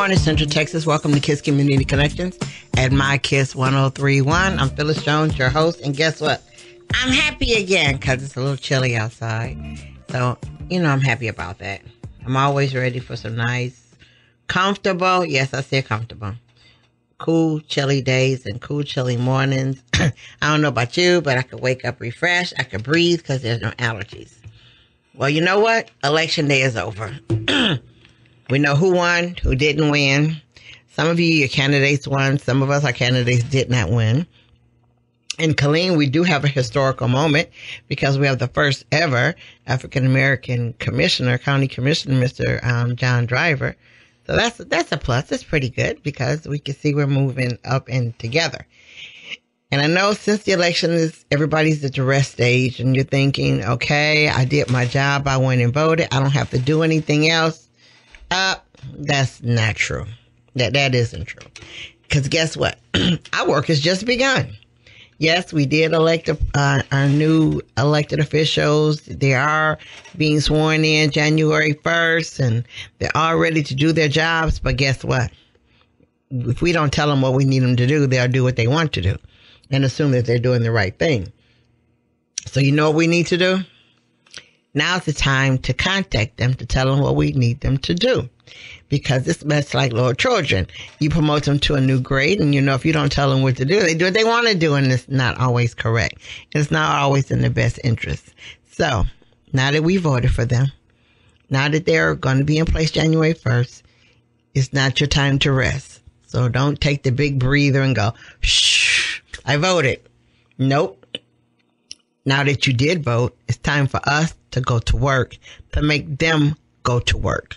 morning, Central Texas. Welcome to Kiss Community Connections at My Kiss 1031. I'm Phyllis Jones, your host, and guess what? I'm happy again because it's a little chilly outside. So, I'm happy about that. I'm always ready for some nice, comfortable, yes, I say comfortable, cool, chilly days and cool, chilly mornings. I don't know about you, but I could wake up refreshed. I could breathe because there's no allergies. Well, you know what? Election day is over. We know who won, who didn't win. Some of you, your candidates won. Some of us, our candidates did not win. In Killeen, we do have a historical moment because we have the first ever African-American commissioner, county commissioner, Mr. John Driver. So that's a plus. That's pretty good because we can see we're moving up and together. And I know since the election is, everybody's at the rest stage and you're thinking, okay, I did my job. I went and voted. I don't have to do anything else. That's not true. That isn't true. Because guess what? Our work has just begun. Yes, we did elect our new elected officials. They are being sworn in January 1st, and they're all ready to do their jobs. But guess what? If we don't tell them what we need them to do, they'll do what they want to do and assume that they're doing the right thing. So you know what we need to do? Now's the time to contact them to tell them what we need them to do. Because it's much like little children. You promote them to a new grade, and if you don't tell them what to do, they do what they want to do, and it's not always correct. It's not always in their best interest. So, now that we voted for them, now that they're going to be in place January 1st, it's not your time to rest. So don't take the big breather and go, shh, I voted. Nope. Now that you did vote, it's time for us to go to work, to make them go to work.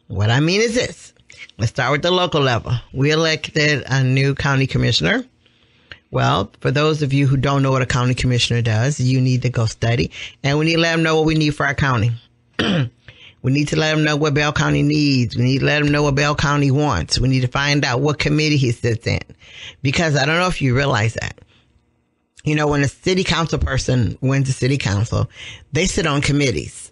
What I mean is this. Let's start with the local level. We elected a new county commissioner. Well, for those of you who don't know what a county commissioner does, you need to go study. And we need to let them know what we need for our county. We need to let them know what Bell County needs. We need to let them know what Bell County wants. We need to find out what committee he sits in. Because I don't know if you realize that. When a city council person wins the city council, they sit on committees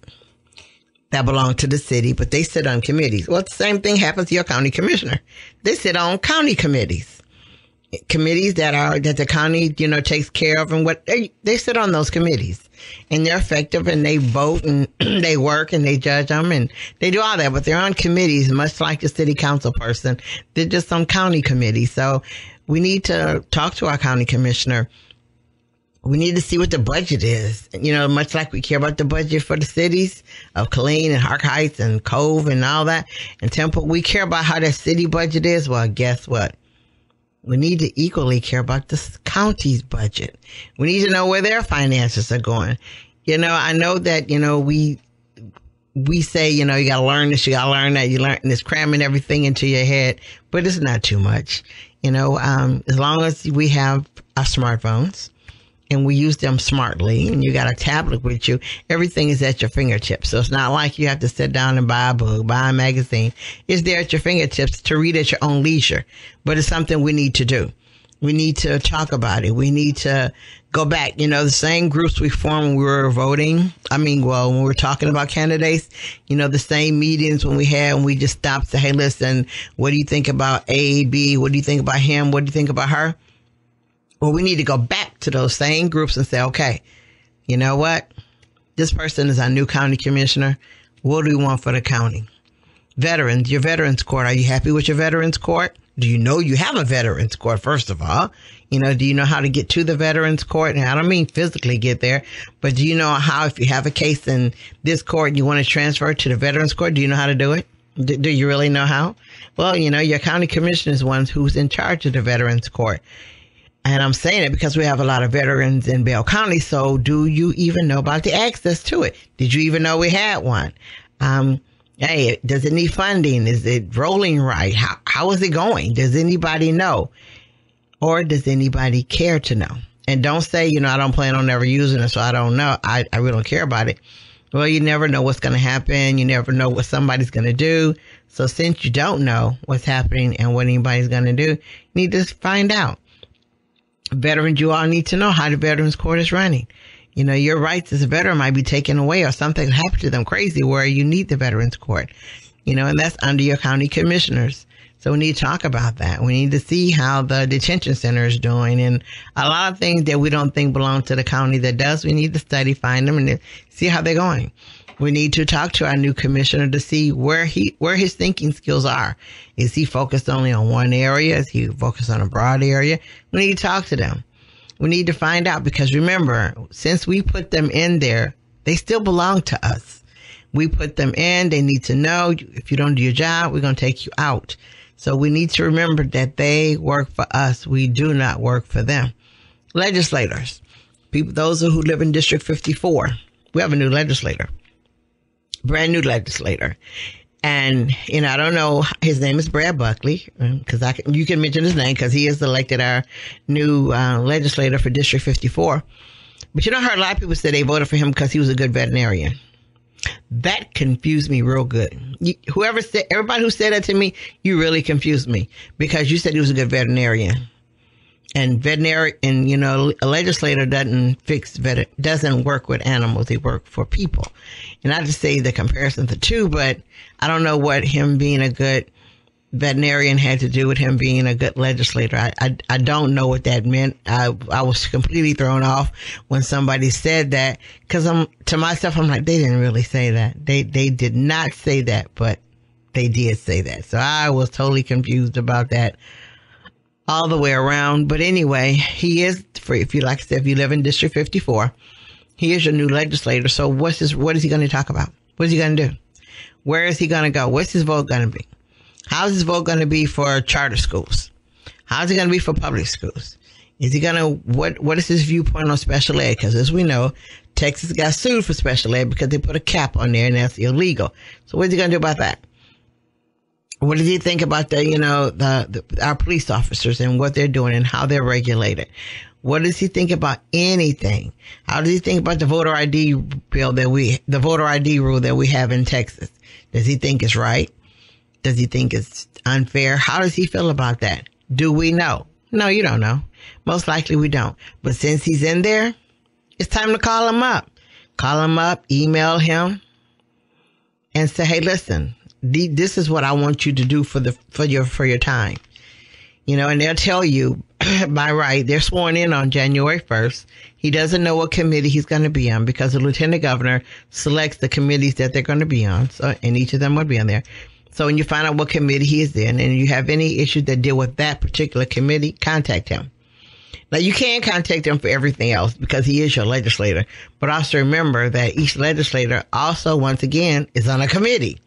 that belong to the city, but they sit on committees. Well, the same thing happens to your county commissioner. They sit on county committees that the county, takes care of, and what they sit on those committees, and they're effective, and they vote, and they work, and they judge them, and they do all that, but they're on committees, much like the city council person. They're just on county committees. So we need to talk to our county commissioner. We need to see what the budget is. Much like we care about the budget for the cities of Killeen and Hark Heights and Cove and all that, and Temple, we care about how their city budget is. Well, guess what? We need to equally care about the county's budget. We need to know where their finances are going. I know that, we say, you gotta learn this, you gotta learn that, you learn this, cramming everything into your head, but it's not too much. As long as we have our smartphones, and we use them smartly, and you got a tablet with you, everything is at your fingertips. So it's not like you have to sit down and buy a book, buy a magazine. It's there at your fingertips to read at your own leisure. But it's something we need to do. We need to talk about it. We need to go back. The same groups we formed when we were voting. When we were talking about candidates, the same meetings when we just stopped and say, hey, listen, what do you think about A, B? What do you think about him? What do you think about her? Well, we need to go back to those same groups and say, okay, you know what? This person is our new county commissioner. What do we want for the county? Veterans, your veterans court. Are you happy with your veterans court? Do you know you have a veterans court, first of all? Do you know how to get to the veterans court? And I don't mean physically get there, but do you know how, if you have a case in this court and you want to transfer it to the veterans court, do you know how to do it? Do you really know how? Well, your county commissioner is one who's in charge of the veterans court. And I'm saying it because we have a lot of veterans in Bell County. So do you even know about the access to it? Did you even know we had one? Hey, does it need funding? Is it rolling right? How is it going? Does anybody know? Or does anybody care to know? And don't say, I don't plan on ever using it, so I don't know. I really don't care about it. Well, you never know what's going to happen. You never know what somebody's going to do. So since you don't know what's happening and what anybody's going to do, you need to find out. Veterans, you all need to know how the Veterans Court is running. Your rights as a veteran might be taken away or something happened to them crazy where you need the Veterans Court. And that's under your county commissioners. So we need to talk about that. We need to see how the detention center is doing, and a lot of things that we don't think belong to the county that does. We need to study, find them, and see how they're going. We need to talk to our new commissioner to see where his thinking skills are. Is he focused only on one area? Is he focused on a broad area? We need to talk to them. We need to find out, because remember, since we put them in there, they still belong to us. We put them in. They need to know, if you don't do your job, we're going to take you out. So we need to remember that they work for us. We do not work for them. Legislators, people, those who live in District 54, we have a new legislator, brand new legislator. And, you know, I don't know, his name is Brad Buckley, because you can mention his name because he is elected our new legislator for District 54. But you know, I heard a lot of people say they voted for him because he was a good veterinarian. That confused me real good. Everybody who said that to me, you really confused me, because you said he was a good veterinarian. And you know, a legislator doesn't work with animals. They work for people. And I just say the comparison of the two, but I don't know what him being a good veterinarian had to do with him being a good legislator. I don't know what that meant. I was completely thrown off when somebody said that, because to myself, I'm like, they didn't really say that. They did not say that, but they did say that. So I was totally confused about that all the way around. But anyway, he is free. If you, like I said, if you live in District 54, he is your new legislator. So what is he going to talk about? What is he going to do? Where is he going to go? What's his vote going to be? How's his vote going to be for charter schools? How's it going to be for public schools? Is he going to, what is his viewpoint on special ed? Because as we know, Texas got sued for special ed because they put a cap on there and that's illegal. So what is he going to do about that? What does he think about our police officers and what they're doing and how they're regulated? What does he think about anything? How does he think about the voter ID rule that we have in Texas? Does he think it's right? Does he think it's unfair? How does he feel about that? Do we know? No, you don't know. Most likely we don't. But since he's in there, it's time to call him up. Call him up, email him, and say, hey, listen, this is what I want you to do for your time. You know, and they'll tell you by right, they're sworn in on January 1st. He doesn't know what committee he's going to be on because the lieutenant governor selects the committees that they're going to be on. So, and each of them would be on there. So when you find out what committee he is in and you have any issues that deal with that particular committee, contact him. Now, you can contact him for everything else because he is your legislator. But also remember that each legislator also, once again, is on a committee.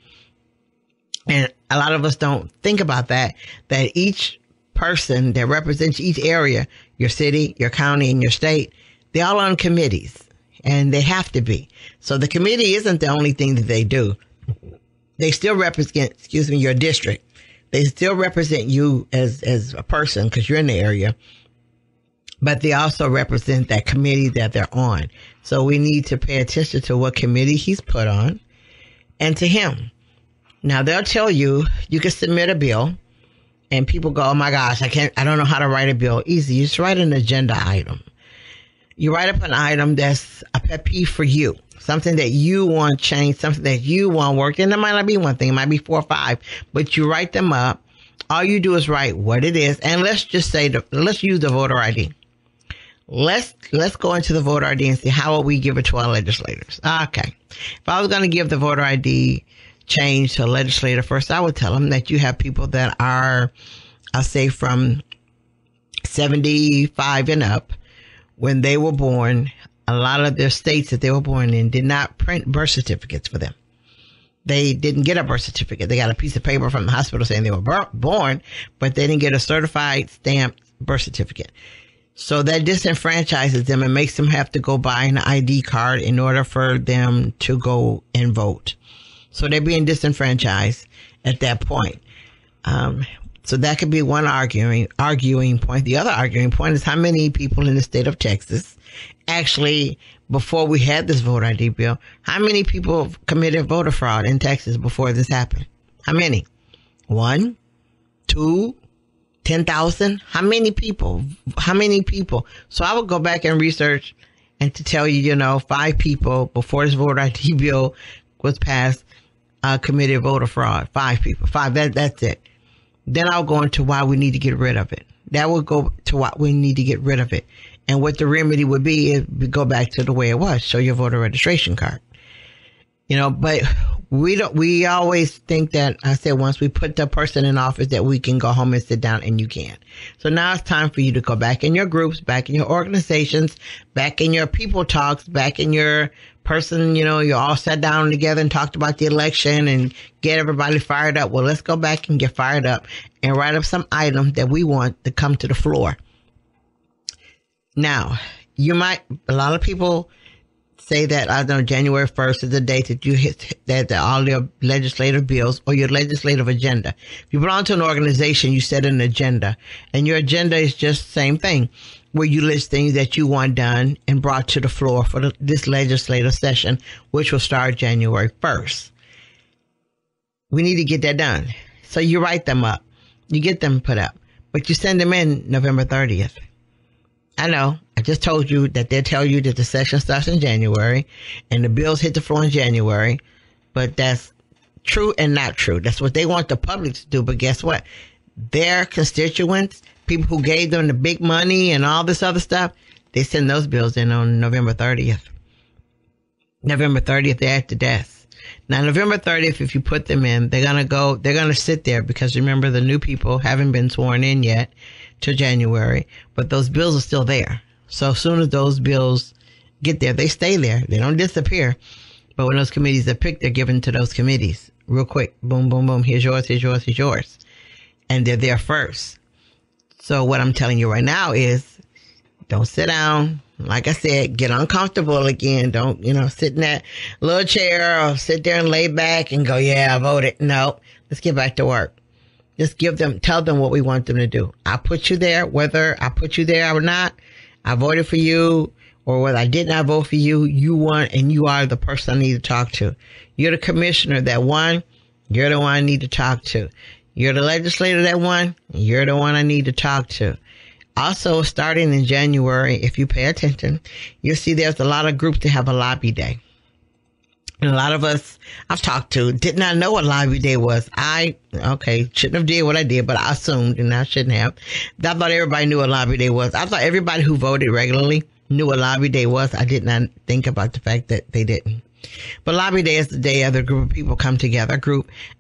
And a lot of us don't think about that each person that represents each area, your city, your county, and your state, they're all on committees. And they have to be. So the committee isn't the only thing that they do. They still represent, your district. They still represent you as a person because you're in the area. But they also represent that committee that they're on. So we need to pay attention to what committee he's put on and to him. Now, they'll tell you, you can submit a bill and people go, oh my gosh, I don't know how to write a bill. Easy. You just write an agenda item. You write up an item that's a pet peeve for you. Something that you want changed, something that you want worked. And it might not be one thing. It might be 4 or 5. But you write them up. All you do is write what it is. And let's just say, let's use the voter ID. Let's go into the voter ID and see how will we give it to our legislators. Okay. If I was going to give the voter ID change to a legislator first, I would tell them that you have people that are, I'll say from 75 and up. When they were born, a lot of their states that they were born in did not print birth certificates for them. They didn't get a birth certificate. They got a piece of paper from the hospital saying they were born, but they didn't get a certified stamped birth certificate. So that disenfranchises them and makes them have to go buy an ID card in order for them to go and vote. So they're being disenfranchised at that point. So that could be one arguing point. The other arguing point is how many people in the state of Texas actually, before we had this voter ID bill, how many people committed voter fraud in Texas before this happened? How many? 1, 2, 10,000? How many people? How many people? So I would go back and research and to tell you, 5 people before this voter ID bill was passed committed voter fraud. 5 people. 5. That's it. Then I'll go into why we need to get rid of it. That will go to why we need to get rid of it. And what the remedy would be is we go back to the way it was. Show your voter registration card. But we always think that, I said, once we put the person in office that we can go home and sit down, and you can't. So now it's time for you to go back in your groups, back in your organizations, back in your people talks, back in your person, you all sat down together and talked about the election and get everybody fired up. Well, let's go back and get fired up and write up some items that we want to come to the floor. Now, a lot of people say that, I don't know, January 1st is the date that you hit that all your legislative bills or your legislative agenda. If you belong to an organization, you set an agenda, and your agenda is just the same thing, where you list things that you want done and brought to the floor for this legislative session, which will start January 1st. We need to get that done. So you write them up, you get them put up, but you send them in November 30th. I know. I just told you that they'll tell you that the session starts in January and the bills hit the floor in January, but that's true and not true. That's what they want the public to do. But guess what? Their constituents, people who gave them the big money and all this other stuff, they send those bills in on November 30th. November 30th, they're at the desk. Now, November 30th, if you put them in, they're going to sit there, because remember, the new people haven't been sworn in yet to January, but those bills are still there. So as soon as those bills get there, they stay there. They don't disappear. But when those committees are picked, they're given to those committees real quick. Boom, boom, boom. Here's yours, here's yours, here's yours. And they're there first. So what I'm telling you right now is, don't sit down. Like I said, get uncomfortable again. Don't, sit in that little chair or sit there and lay back and go, yeah, I voted. No, let's get back to work. Just tell them what we want them to do. I put you there, whether I put you there or not. I voted for you, or whether I did not vote for you, you won, and you are the person I need to talk to. You're the commissioner that won. You're the one I need to talk to. You're the legislator that won. You're the one I need to talk to. Also, starting in January, if you pay attention, you'll see there's a lot of groups that have a lobby day. And a lot of us I've talked to did not know what lobby day was. Shouldn't have did what I did, but I assumed, and I shouldn't have. I thought everybody knew what lobby day was. I thought everybody who voted regularly knew what lobby day was. I did not think about the fact that they didn't. But lobby day is the day other group of people come together,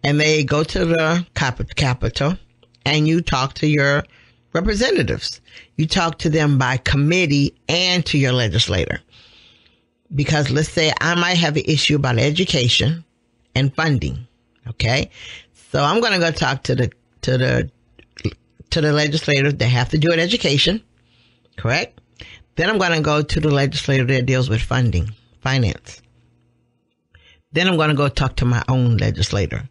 and they go to the Capitol, and you talk to your representatives. You talk to them by committee and to your legislator. Because let's say I might have an issue about education and funding. Okay. So I'm going to go talk to the legislators that have to do with education. Correct. Then I'm going to go to the legislator that deals with finance. Then I'm going to go talk to my own legislator.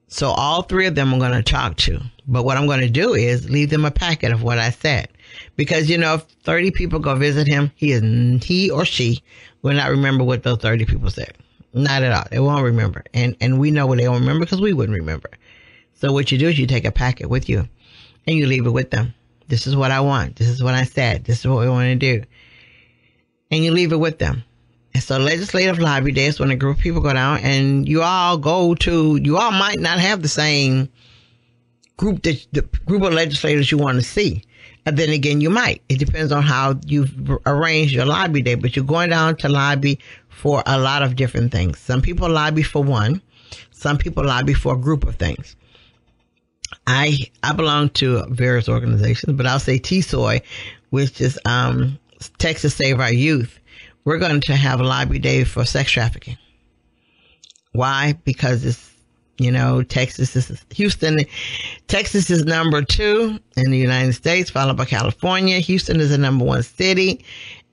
So all three of them I'm going to talk to. But what I'm going to do is leave them a packet of what I said. Because, if 30 people go visit him, he or she will not remember what those 30 people said. Not at all. They won't remember. And we know what they won't remember, because we wouldn't remember. So what you do is you take a packet with you and you leave it with them. This is what I want. This is what I said. This is what we want to do. And you leave it with them. And so legislative lobby day is when a group of people go down, and you all might not have the same the group of legislators you want to see. And then again, you might. It depends on how you've arranged your lobby day, but you're going down to lobby for a lot of different things. Some people lobby for one. Some people lobby for a group of things. I belong to various organizations, but I'll say TSOY, which is Texas Save Our Youth. We're going to have a lobby day for sex trafficking. Why? Because it's, Texas is number 2 in the United States, followed by California. Houston is the number 1 city,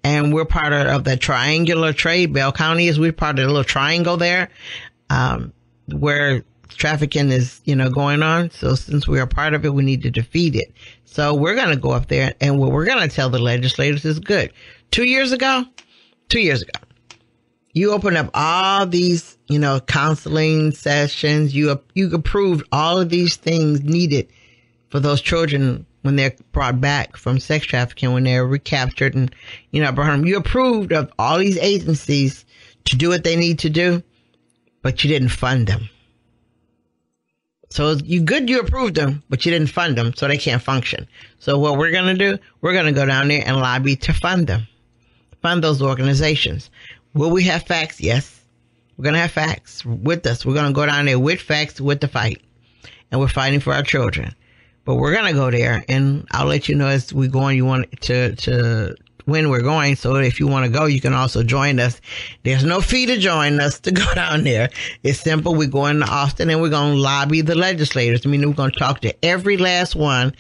and we're part of that triangular trade. Bell County we're part of the little triangle there, where trafficking is, going on. So since we are part of it, we need to defeat it. So we're going to go up there, and what we're going to tell the legislators is good. 2 years ago, you opened up all these, counseling sessions. You approved all of these things needed for those children when they're brought back from sex trafficking, when they're recaptured and, brought home. You approved of all these agencies to do what they need to do, but you didn't fund them. So you approved them, but you didn't fund them, so they can't function. So what we're going to do, we're going to go down there and lobby to fund them. Fund those organizations. Will we have facts? Yes. We're going to have facts with us. We're going to go down there with facts, with the fight. And we're fighting for our children. But we're going to go there, and I'll let you know as we go on, you want to when we're going. So if you want to go, you can also join us. There's no fee to join us to go down there. It's simple. We're going to Austin, and we're going to lobby the legislators. I mean, we're going to talk to every last one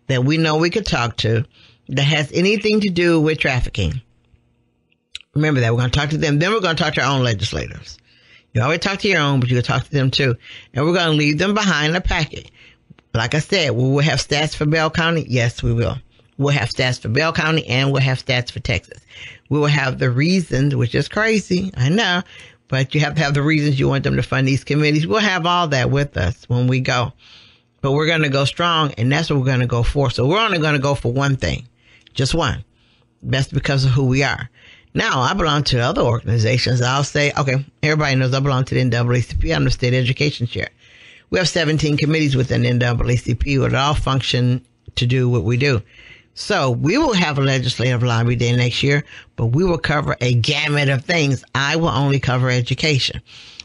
that we know we could talk to that has anything to do with trafficking. Remember that. We're going to talk to them. Then we're going to talk to our own legislators. You always talk to your own, but you can talk to them too. And we're going to leave them behind a packet. Like I said, we will have stats for Bell County. Yes, we will. We'll have stats for Bell County, and we'll have stats for Texas. We will have the reasons, which is crazy. I know. But you have to have the reasons you want them to fund these committees. We'll have all that with us when we go. But we're going to go strong, and that's what we're going to go for. So we're only going to go for one thing. Just one. That's because of who we are. Now, I belong to other organizations. I'll say, okay, everybody knows I belong to the NAACP. I'm the state education chair. We have 17 committees within the NAACP that all function to do what we do. So we will have a legislative lobby day next year, but we will cover a gamut of things. I will only cover education.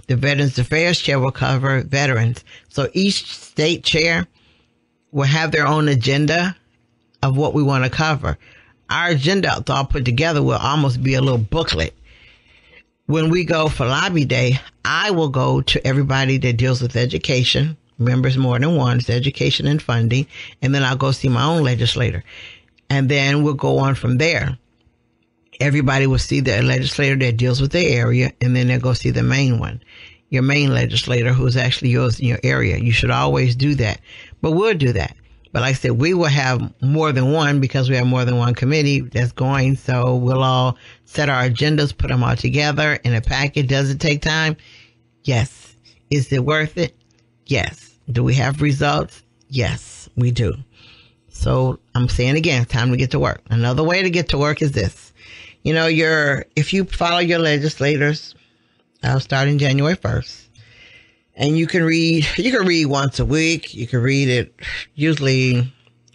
The Veterans Affairs chair will cover veterans. So each state chair will have their own agenda of what we want to cover. Our agenda, all put together, will almost be a little booklet. When we go for lobby day, I will go to everybody that deals with education. Remember, it's more than one. It's education and funding. And then I'll go see my own legislator. And then we'll go on from there. Everybody will see the legislator that deals with their area, and then they'll go see the main one, your main legislator who's actually yours in your area. You should always do that. But we'll do that. But like I said, we will have more than one because we have more than one committee that's going. So we'll all set our agendas, put them all together in a packet. Does it take time? Yes. Is it worth it? Yes. Do we have results? Yes, we do. So I'm saying again, it's time to get to work. Another way to get to work is this. You know, if you follow your legislators, I'll start in January 1st. And you can read once a week. You can read it usually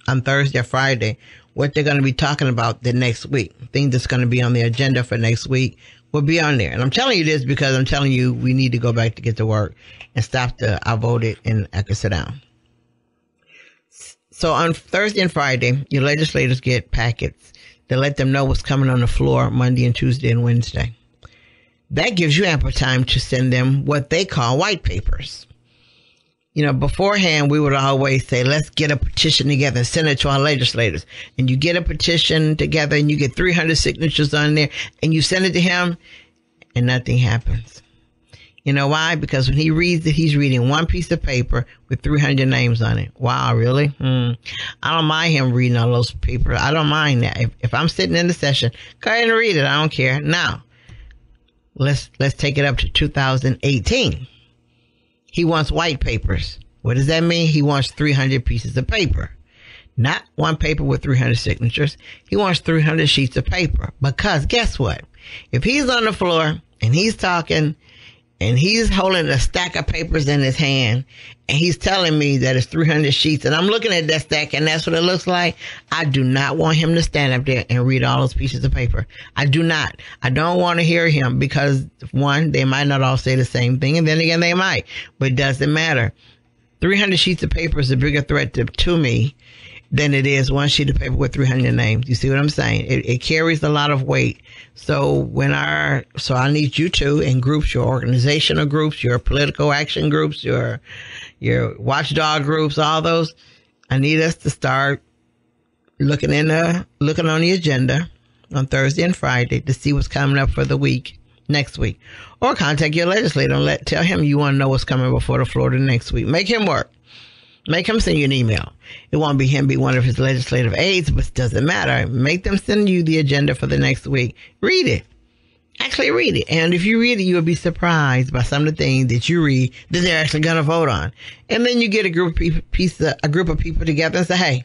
on Thursday or Friday, what they're going to be talking about the next week. Things that's going to be on the agenda for next week will be on there. And I'm telling you this because I'm telling you we need to go back to get to work and stop I voted and I can sit down. So on Thursday and Friday, your legislators get packets that let them know what's coming on the floor Monday and Tuesday and Wednesday. That gives you ample time to send them what they call white papers. You know, beforehand, we would always say, let's get a petition together and send it to our legislators. And you get a petition together and you get 300 signatures on there and you send it to him and nothing happens. You know why? Because when he reads it, he's reading one piece of paper with 300 names on it. Wow, really? I don't mind him reading all those papers. I don't mind that. If I'm sitting in the session, go ahead and read it. I don't care. Now, let's take it up to 2018. He wants white papers. What does that mean? He wants 300 pieces of paper. Not one paper with 300 signatures. He wants 300 sheets of paper. Because guess what? If he's on the floor and he's talking and he's holding a stack of papers in his hand and he's telling me that it's 300 sheets and I'm looking at that stack and that's what it looks like, I do not want him to stand up there and read all those pieces of paper. I do not. I don't want to hear him because, one, they might not all say the same thing, and then again, they might. But it doesn't matter. 300 sheets of paper is a bigger threat to me than it is one sheet of paper with 300 names. You see what I'm saying? It carries a lot of weight. So I need you to, in groups, your organizational groups, your political action groups, your watchdog groups, all those, I need us to start looking on the agenda on Thursday and Friday to see what's coming up for the week, next week. Or contact your legislator and tell him you want to know what's coming before the floor the next week. Make him work. Make him send you an email. It won't be him, be one of his legislative aides, but it doesn't matter. Make them send you the agenda for the next week. Read it. Actually read it. And if you read it, you'll be surprised by some of the things that you read that they're actually going to vote on. And then you get a group of people together and say, hey,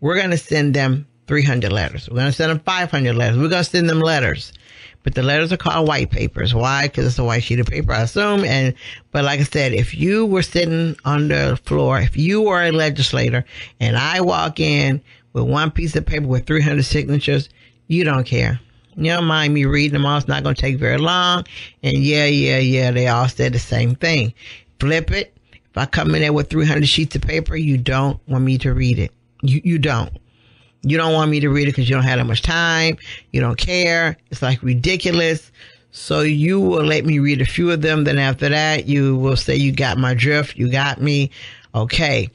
we're going to send them 300 letters. We're going to send them 500 letters. We're going to send them letters. but the letters are called white papers. Why? Because it's a white sheet of paper, I assume. But like I said, if you were sitting on the floor, if you were a legislator and I walk in with one piece of paper with 300 signatures, you don't care. You don't mind me reading them all. It's not going to take very long. And yeah, they all said the same thing. Flip it. If I come in there with 300 sheets of paper, you don't want me to read it. You don't. You don't want me to read it because you don't have that much time. You don't care. It's like ridiculous. So you will let me read a few of them. Then after that, you will say, you got my drift. You got me. Okay.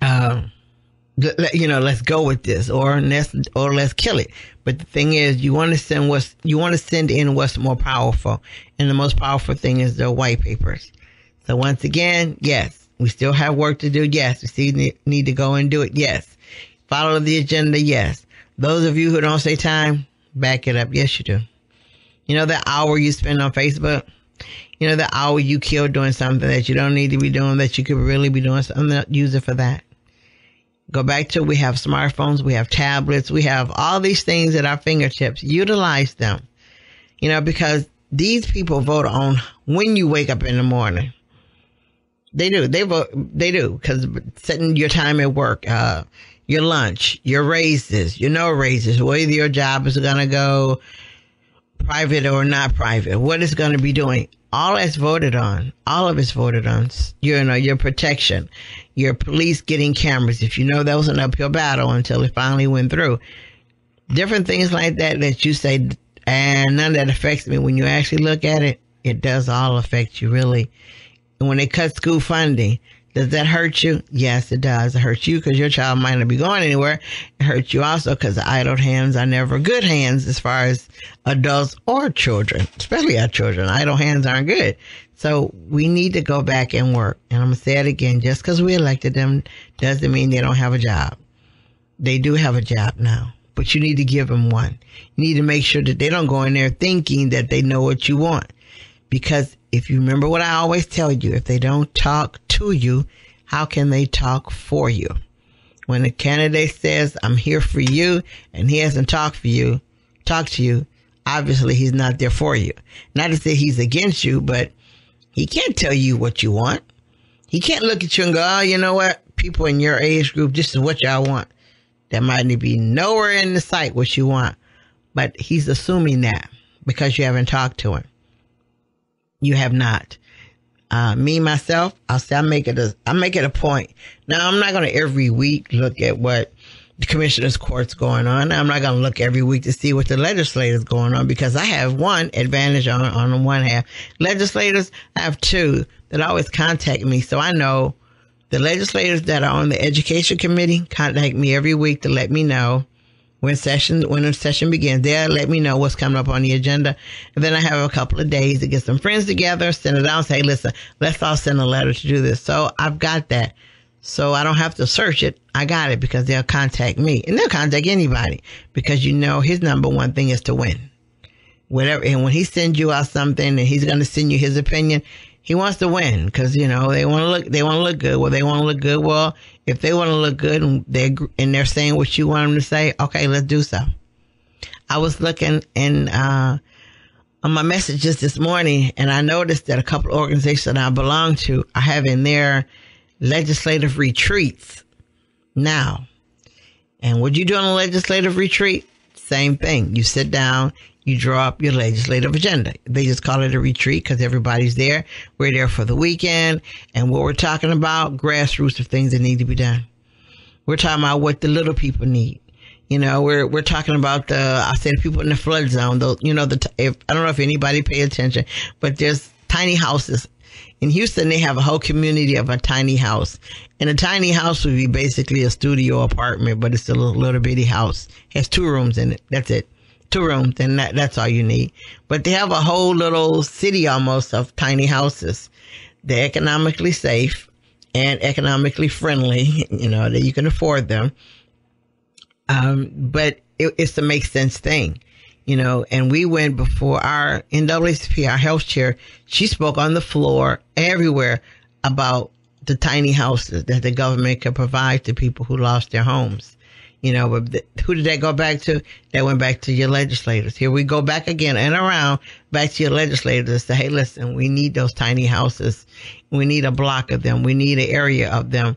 Let's go with this, or let's kill it. But the thing is, you want to send in what's more powerful. And the most powerful thing is the white papers. So once again, yes, we still have work to do. Yes, we still need to go and do it. Yes. Follow the agenda. Yes. Those of you who don't say time, back it up. Yes, you do. You know, the hour you spend on Facebook, you know, the hour you kill doing something that you don't need to be doing, that you could really be doing something, use it for that. Go back to, we have smartphones, we have tablets, we have all these things at our fingertips. Utilize them, you know, because these people vote on when you wake up in the morning. They do. They vote. They do, because setting your time at work, your lunch, your raises, your no raises, whether your job is going to go private or not private, what it's going to be doing. All that's voted on. All of it's voted on. You know, your protection, your police getting cameras. If you know that was an uphill battle until it finally went through. Different things like that you say, and none of that affects me. When you actually look at it, it does all affect you, really. And when they cut school funding, does that hurt you? Yes, it does. It hurts you because your child might not be going anywhere. It hurts you also because idle hands are never good hands as far as adults or children, especially our children. Idle hands aren't good. So we need to go back and work. And I'm going to say it again, just because we elected them doesn't mean they don't have a job. They do have a job now, but you need to give them one. You need to make sure that they don't go in there thinking that they know what you want. Because if you remember what I always tell you, if they don't talk to you, how can they talk for you? When a candidate says, I'm here for you, and he hasn't talked to you, obviously he's not there for you. Not to say he's against you, but he can't tell you what you want. He can't look at you and go, oh, you know what? People in your age group, this is what y'all want. That might be nowhere in the sight what you want. But he's assuming that because you haven't talked to him. You have not. Me, myself, I'll say I make it a point. Now, I'm not going to every week look at what the commissioner's court's going on. I'm not going to look every week to see what the legislator's going on, because I have one advantage on the one half. Legislators, I have two that always contact me. So I know the legislators that are on the education committee contact me every week to let me know when the session begins. They'll let me know what's coming up on the agenda. And then I have a couple of days to get some friends together, send it out, and say, listen, let's all send a letter to do this. So I've got that. So I don't have to search it. I got it because they'll contact me, and they'll contact anybody, because you know his number one thing is to win. Whatever. And when he sends you out something and he's going to send you his opinion, he wants to win, because, you know, they want to look good. Well, they want to look good. Well, if they want to look good and they're saying what you want them to say, okay, let's do so. I was looking on my messages this morning, and I noticed that a couple of organizations that I belong to are having their legislative retreats now. And what you do on a legislative retreat? Same thing. You sit down, you draw up your legislative agenda. They just call it a retreat because everybody's there. We're there for the weekend. And what we're talking about, grassroots of things that need to be done. We're talking about what the little people need. You know, we're talking about the people in the flood zone. I don't know if anybody pay attention, but there's tiny houses. In Houston, they have a whole community of a tiny house. And a tiny house would be basically a studio apartment, but it's a little bitty house. It has 2 rooms in it. That's it. 2 rooms, and that's all you need. But they have a whole little city almost of tiny houses. They're economically safe and economically friendly, you know, that you can afford them. But it's a make sense thing, you know. And we went before our NAACP, our health chair. She spoke on the floor everywhere about the tiny houses that the government could provide to people who lost their homes. You know, but who did that go back to? That went back to your legislators. Here we go back again and around back to your legislators to say, hey, listen, we need those tiny houses. We need a block of them. We need an area of them,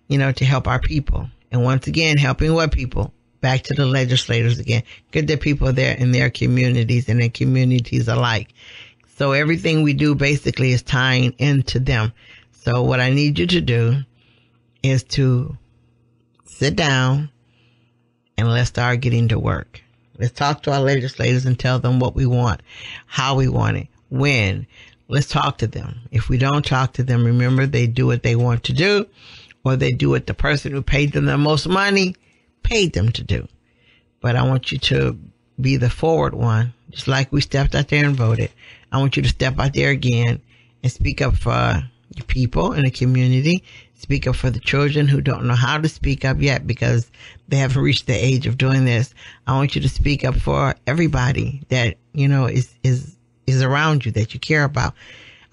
you know, to help our people. And once again, helping what people? Back to the legislators again. Get the people there in their communities and in communities alike. So everything we do basically is tying into them. So what I need you to do is to sit down and let's start getting to work. Let's talk to our legislators and tell them what we want, how we want it, when. Let's talk to them. If we don't talk to them, remember, they do what they want to do, or they do what the person who paid them the most money paid them to do. But I want you to be the forward one, just like we stepped out there and voted. I want you to step out there again and speak up for your people in the community. Speak up for the children who don't know how to speak up yet because they haven't reached the age of doing this. I want you to speak up for everybody that, you know, is around you, that you care about.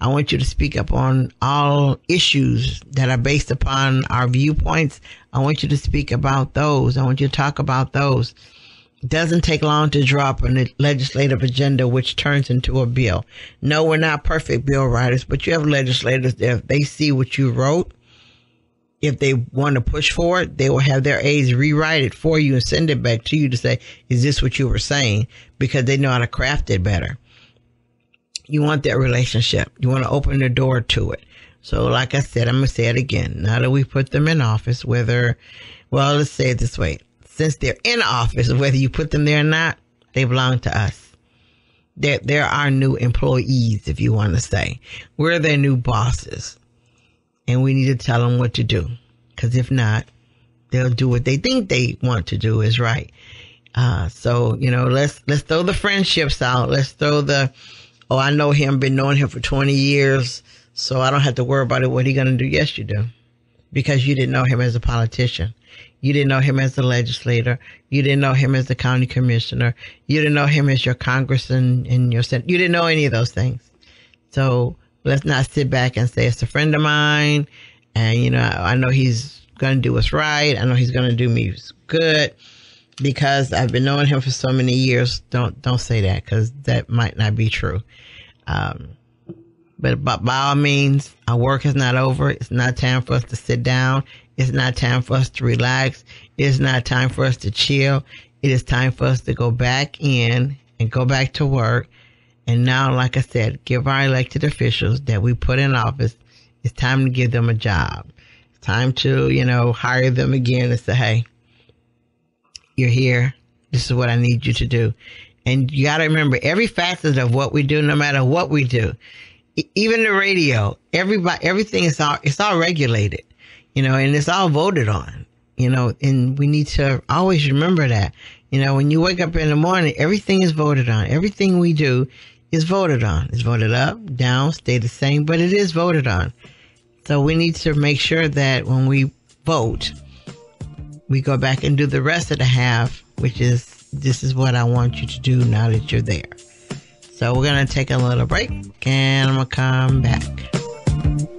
I want you to speak up on all issues that are based upon our viewpoints. I want you to speak about those. I want you to talk about those. It doesn't take long to drop a legislative agenda, which turns into a bill. No, we're not perfect bill writers, but you have legislators that if they see what you wrote, if they want to push for it, they will have their aides rewrite it for you and send it back to you to say, is this what you were saying? Because they know how to craft it better. You want that relationship. You want to open the door to it. So like I said, I'm going to say it again. Now that we put them in office, whether, well, let's say it this way. Since they're in office, whether you put them there or not, they belong to us. They're our new employees, if you want to say. We're their new bosses. And we need to tell them what to do. Because if not, they'll do what they think they want to do is right. So, you know, let's throw the friendships out. Let's throw the, oh, I know him, been knowing him for 20 years, so I don't have to worry about it. What he going to do? Yes, you do. Because you didn't know him as a politician. You didn't know him as a legislator. You didn't know him as a county commissioner. You didn't know him as your congressman and your senate. You didn't know any of those things. So let's not sit back and say it's a friend of mine. And, you know, I know he's going to do us right. I know he's going to do me good because I've been knowing him for so many years. Don't say that because that might not be true. But by all means, our work is not over. It's not time for us to sit down. It's not time for us to relax. It's not time for us to chill. It is time for us to go back in and go back to work. And now, like I said, give our elected officials that we put in office, it's time to give them a job. It's time to, you know, hire them again and say, hey, you're here. This is what I need you to do. And you got to remember every facet of what we do, no matter what we do, even the radio, everything is all regulated, you know, and it's all voted on, you know, and we need to always remember that, you know, when you wake up in the morning, everything is voted on. Everything we do is voted on. It's voted up, down, stay the same, but it is voted on. So we need to make sure that when we vote, we go back and do the rest of the half, which is, this is what I want you to do now that you're there. So we're going to take a little break and I'm going to come back.